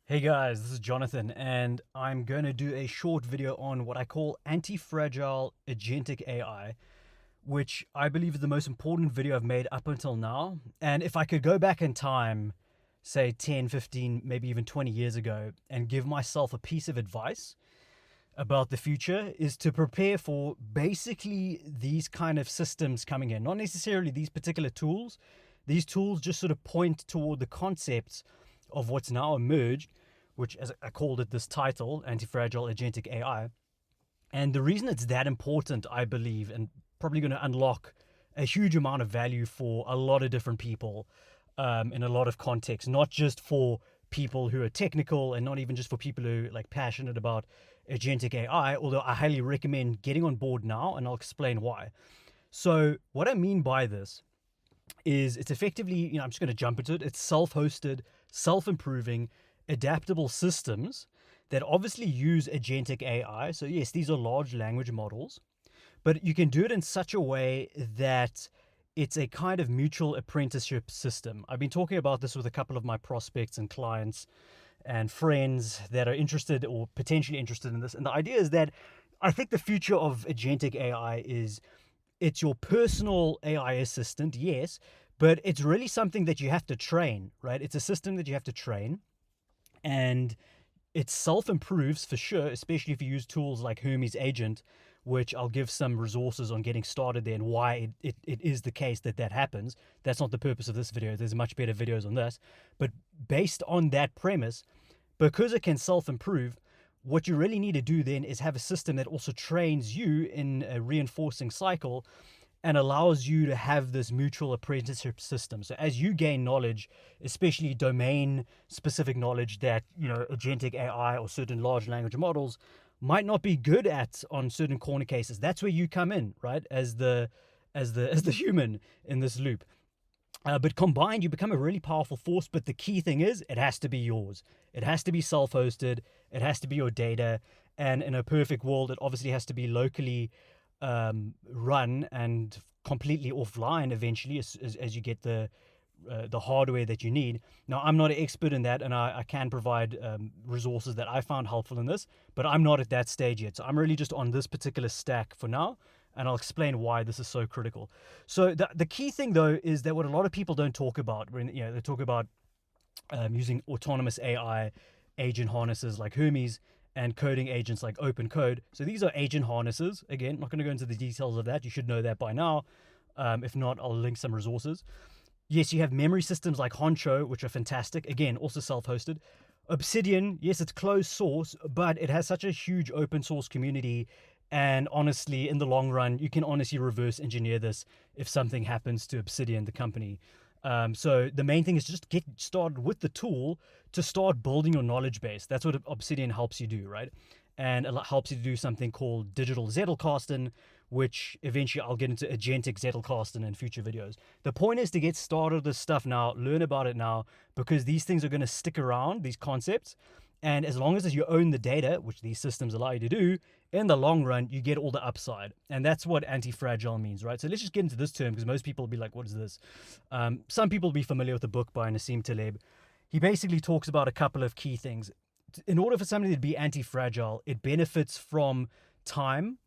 Hey guys, this is Jonathan, and I'm going to do a short video on what I call Antifragile Agentic AI, which I believe is the most important video I've made up until now. And if I could go back in time, say 10, 15, maybe even 20 years ago, and give myself a piece of advice about the future, is to prepare for basically these kind of systems coming in. Not necessarily these particular tools. These tools just sort of point toward the concepts of what's now emerged, which, as I called it, this title, Antifragile Agentic AI. And the reason it's that important, I believe, and probably going to unlock a huge amount of value for a lot of different people in a lot of contexts, not just for people who are technical and not even just for people who are like passionate about agentic AI, although I highly recommend getting on board now, and I'll explain why. So what I mean by this is it's effectively, I'm just going to jump into it. It's self-hosted, self-improving, adaptable systems that obviously use agentic AI. So yes, these are large language models, but you can do it in such a way that it's a kind of mutual apprenticeship system. I've been talking about this with a couple of my prospects and clients and friends that are interested or potentially interested in this. And the idea is that I think the future of agentic AI is it's your personal AI assistant, yes, but it's really something that you have to train, right? It's a system that you have to train, and it self improves for sure, especially if you use tools like Hermes Agent, which I'll give some resources on getting started there and why it is the case that that happens. That's not the purpose of this video. There's much better videos on this. But based on that premise, because it can self improve, what you really need to do then is have a system that also trains you in a reinforcing cycle and allows you to have this mutual apprenticeship system. So as you gain knowledge, especially domain specific knowledge that, agentic AI or certain large language models might not be good at on certain corner cases, that's where you come in, right? As the human in this loop. But combined, you become a really powerful force. But the key thing is, it has to be yours. It has to be self hosted. It has to be your data. And in a perfect world, it obviously has to be locally run and completely offline eventually as you get the hardware that you need. Now, I'm not an expert in that, and I can provide resources that I found helpful in this, but I'm not at that stage yet. So I'm really just on this particular stack for now, and I'll explain why this is so critical. So the key thing, though, is that what a lot of people don't talk about, when they talk about using autonomous AI agent harnesses like Hermes and coding agents like Open Code. So these are agent harnesses. Again, not going to go into the details of that. You should know that by now. If not, I'll link some resources. Yes, you have memory systems like Honcho, which are fantastic. Again, also self-hosted. Obsidian, yes, it's closed source, but it has such a huge open source community. And honestly, in the long run, you can honestly reverse engineer this if something happens to Obsidian, the company. So the main thing is just get started with the tool to start building your knowledge base. That's what Obsidian helps you do, right? And it helps you to do something called digital Zettelkasten, which eventually I'll get into agentic Zettelkasten in future videos. The point is to get started with this stuff now, learn about it now, because these things are going to stick around, these concepts. And as long as you own the data, which these systems allow you to do, in the long run, you get all the upside. And that's what anti-fragile means, right? So let's just get into this term because most people will be like, what is this? Some people will be familiar with the book by Nassim Taleb. He basically talks about a couple of key things. In order for something to be anti-fragile, it benefits from time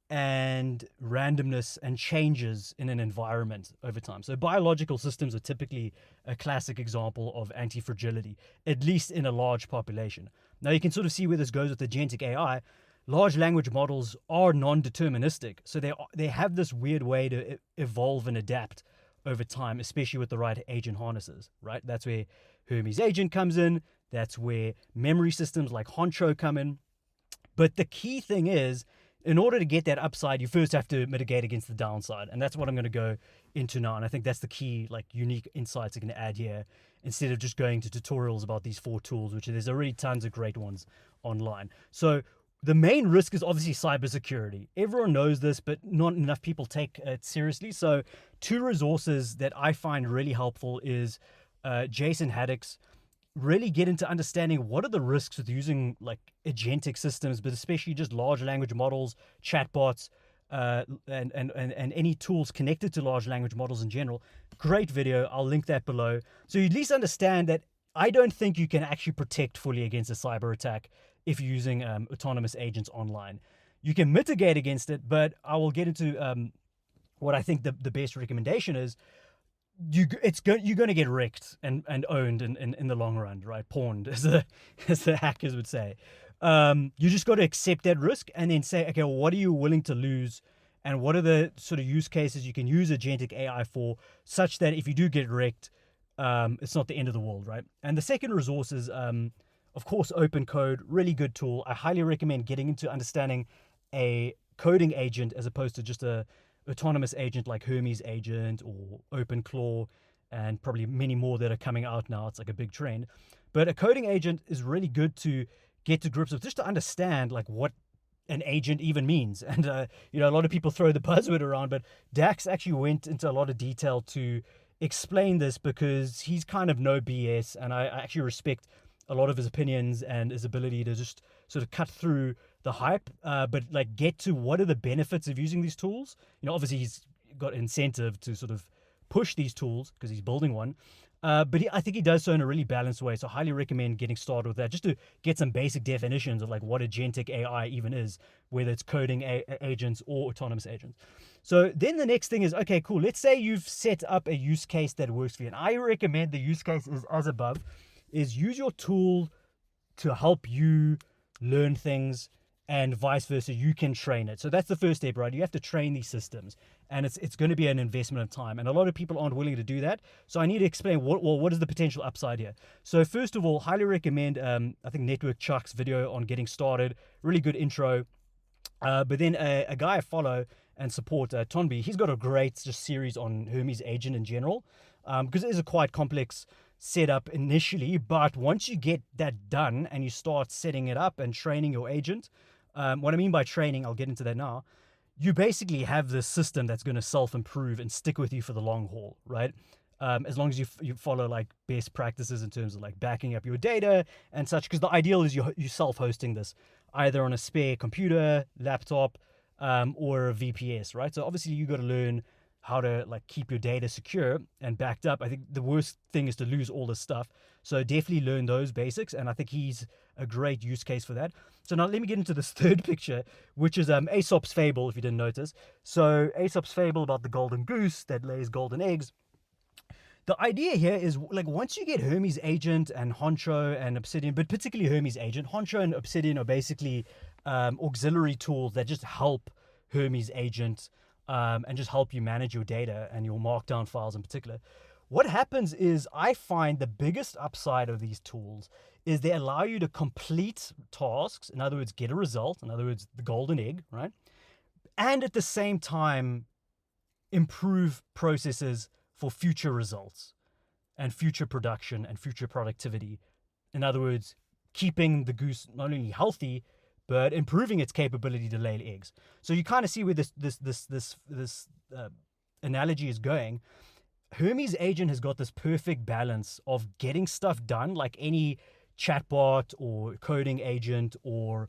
and randomness and changes in an environment over time. So biological systems are typically a classic example of antifragility, at least in a large population. Now you can sort of see where this goes with agentic AI. Large language models are non-deterministic, so they have this weird way to evolve and adapt over time, especially with the right agent harnesses, right? That's where Hermes Agent comes in. That's where memory systems like Honcho come in. But the key thing is, in order to get that upside, you first have to mitigate against the downside. And that's what I'm going to go into now. And I think that's the key, like, unique insights I'm going to add here, instead of just going to tutorials about these 4 tools, which there's already tons of great ones online. So the main risk is obviously cybersecurity. Everyone knows this, but not enough people take it seriously. So 2 resources that I find really helpful is Jason Haddock's really get into understanding what are the risks with using like agentic systems, but especially just large language models, chatbots, and any tools connected to large language models in general. Great video. I'll link that below. So you at least understand that I don't think you can actually protect fully against a cyber attack if you're using autonomous agents online. You can mitigate against it, but I will get into what I think the best recommendation is. You're going to get wrecked and owned in the long run, right? Pawned, as the hackers would say. You just got to accept that risk and then say, okay, well, what are you willing to lose, and what are the sort of use cases you can use agentic AI for, such that if you do get wrecked, it's not the end of the world, right? And the second resource is, of course, open code, really good tool. I highly recommend getting into understanding a coding agent as opposed to just a autonomous agent like Hermes Agent or OpenClaw, and probably many more that are coming out now. It's like a big trend. But a coding agent is really good to get to grips with, just to understand like what an agent even means. And a lot of people throw the buzzword around, but Dax actually went into a lot of detail to explain this because he's kind of no BS, and I actually respect a lot of his opinions and his ability to just sort of cut through the hype, but like get to what are the benefits of using these tools. Obviously he's got incentive to sort of push these tools because he's building one. But I think he does so in a really balanced way. So I highly recommend getting started with that, just to get some basic definitions of like what agentic AI even is, whether it's coding agents or autonomous agents. So then the next thing is, okay, cool. Let's say you've set up a use case that works for you. And I recommend the use case is as above, is use your tool to help you learn things, and vice versa, you can train it. So that's the first step, right? You have to train these systems, and it's going to be an investment of time, and a lot of people aren't willing to do that. So I need to explain what is the potential upside here. So first of all, highly recommend I think Network Chuck's video on getting started. Really good intro. But then a guy I follow and support, Tonby, he's got a great just series on Hermes Agent in general, because it is a quite complex setup initially, but once you get that done and you start setting it up and training your agent, what I mean by training, I'll get into that now. You basically have this system that's going to self-improve and stick with you for the long haul, right? As long as you follow like best practices in terms of like backing up your data and such, because the ideal is you self-hosting this either on a spare computer, laptop, or a VPS, right? So obviously you got to learn how to like keep your data secure and backed up. I think the worst thing is to lose all this stuff. So definitely learn those basics, and I think he's a great use case for that. So now let me get into this third picture, which is Aesop's fable, if you didn't notice. So Aesop's fable about the golden goose that lays golden eggs. The idea here is like once you get Hermes Agent and Honcho and Obsidian, but particularly Hermes Agent, Honcho and Obsidian are basically auxiliary tools that just help Hermes Agent, and just help you manage your data and your markdown files in particular. What happens is I find the biggest upside of these tools is they allow you to complete tasks. In other words, get a result. In other words, the golden egg, right? And at the same time, improve processes for future results and future production and future productivity. In other words, keeping the goose not only healthy, but improving its capability to lay eggs. So you kind of see where this analogy is going. Hermes Agent has got this perfect balance of getting stuff done, like any chatbot or coding agent or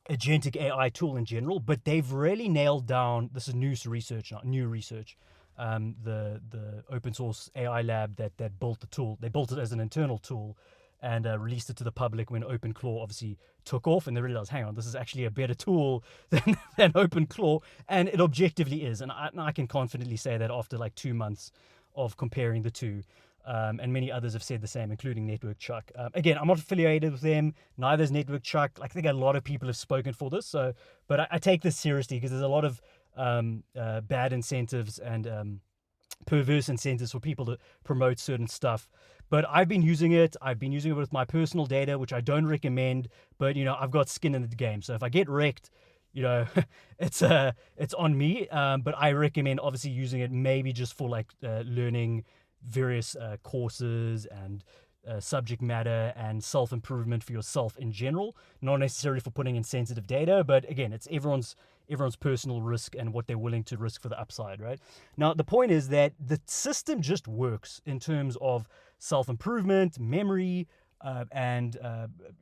agentic AI tool in general, but they've really nailed down. This is new research, not new research. The open source AI lab that built the tool, they built it as an internal tool and released it to the public when OpenClaw obviously took off, and they realized, hang on, this is actually a better tool than OpenClaw, and it objectively is. And I can confidently say that after like 2 months of comparing the two. And many others have said the same, including Network Chuck. Again, I'm not affiliated with them. Neither is Network Chuck. I think a lot of people have spoken for this. But I take this seriously because there's a lot of bad incentives and perverse incentives for people to promote certain stuff. But I've been using it. I've been using it with my personal data, which I don't recommend. But I've got skin in the game. So if I get wrecked, it's on me. But I recommend obviously using it maybe just for like learning various courses and subject matter and self-improvement for yourself in general, not necessarily for putting in sensitive data, but again, it's everyone's personal risk and what they're willing to risk for the upside, right? Now, the point is that the system just works in terms of self-improvement, memory, and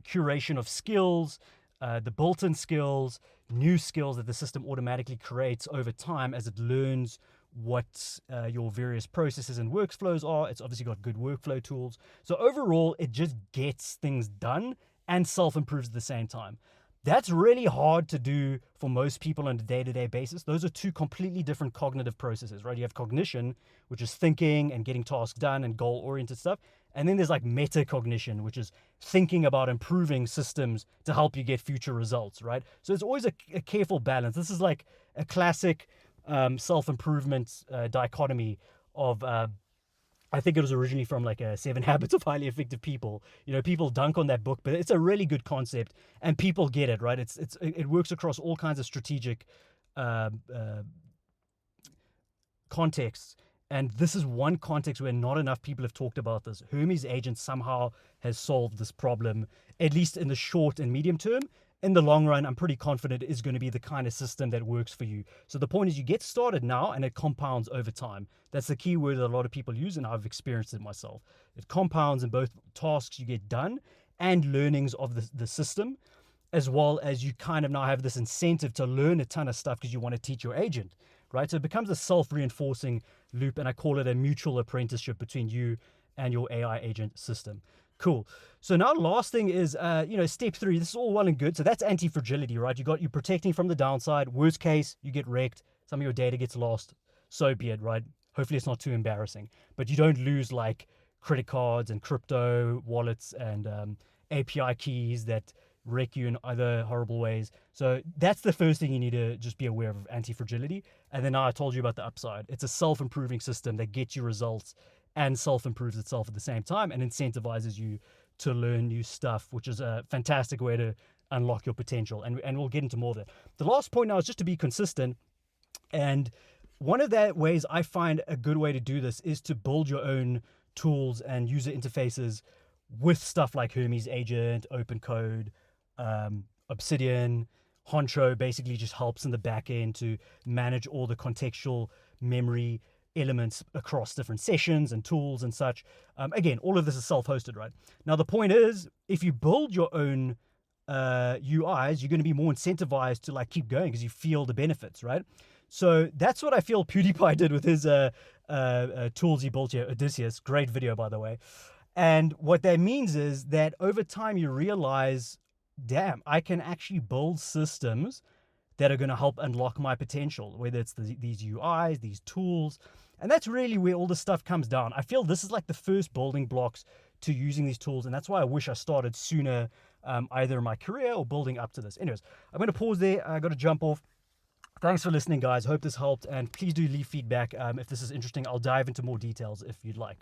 curation of skills, the built-in skills, new skills that the system automatically creates over time as it learns what your various processes and workflows are. It's obviously got good workflow tools. So overall, it just gets things done and self-improves at the same time. That's really hard to do for most people on a day-to-day basis. Those are two completely different cognitive processes, right? You have cognition, which is thinking and getting tasks done and goal-oriented stuff. And then there's like metacognition, which is thinking about improving systems to help you get future results, right? So it's always a careful balance. This is like a classic self-improvement dichotomy of I think it was originally from like a 7 Habits of Highly Effective People. You know, people dunk on that book, but it's a really good concept and people get it, right? It works across all kinds of strategic contexts. And this is one context where not enough people have talked about this. Hermes Agent somehow has solved this problem, at least in the short and medium term. In the long run, I'm pretty confident it is going to be the kind of system that works for you. So the point is you get started now and it compounds over time. That's the key word that a lot of people use, and I've experienced it myself. It compounds in both tasks you get done and learnings of the system, as well as you kind of now have this incentive to learn a ton of stuff because you want to teach your agent, right? So it becomes a self-reinforcing loop, and I call it a mutual apprenticeship between you and your AI agent system. Cool. So now last thing is, step 3. This is all well and good. So that's anti-fragility, right? You're protecting from the downside. Worst case, you get wrecked. Some of your data gets lost. So be it, right? Hopefully it's not too embarrassing. But you don't lose like credit cards and crypto wallets and API keys that wreck you in other horrible ways. So that's the first thing you need to just be aware of anti-fragility. And then now I told you about the upside. It's a self-improving system that gets you results and self-improves itself at the same time and incentivizes you to learn new stuff, which is a fantastic way to unlock your potential. And we'll get into more of that. The last point now is just to be consistent. And one of the ways I find a good way to do this is to build your own tools and user interfaces with stuff like Hermes Agent, Open Code, Obsidian. Honcho basically just helps in the back end to manage all the contextual memory elements across different sessions and tools and such. Again, all of this is self-hosted, right? Now, the point is, if you build your own UIs, you're going to be more incentivized to like keep going because you feel the benefits, right? So that's what I feel PewDiePie did with his tools he built here, Odysseus. Great video, by the way. And what that means is that over time you realize, damn, I can actually build systems that are going to help unlock my potential, whether it's these UIs, these tools. And that's really where all this stuff comes down. I feel this is like the first building blocks to using these tools. And that's why I wish I started sooner, either in my career or building up to this. Anyways, I'm going to pause there. I got to jump off. Thanks for listening, guys. Hope this helped. And please do leave feedback if this is interesting. I'll dive into more details if you'd like.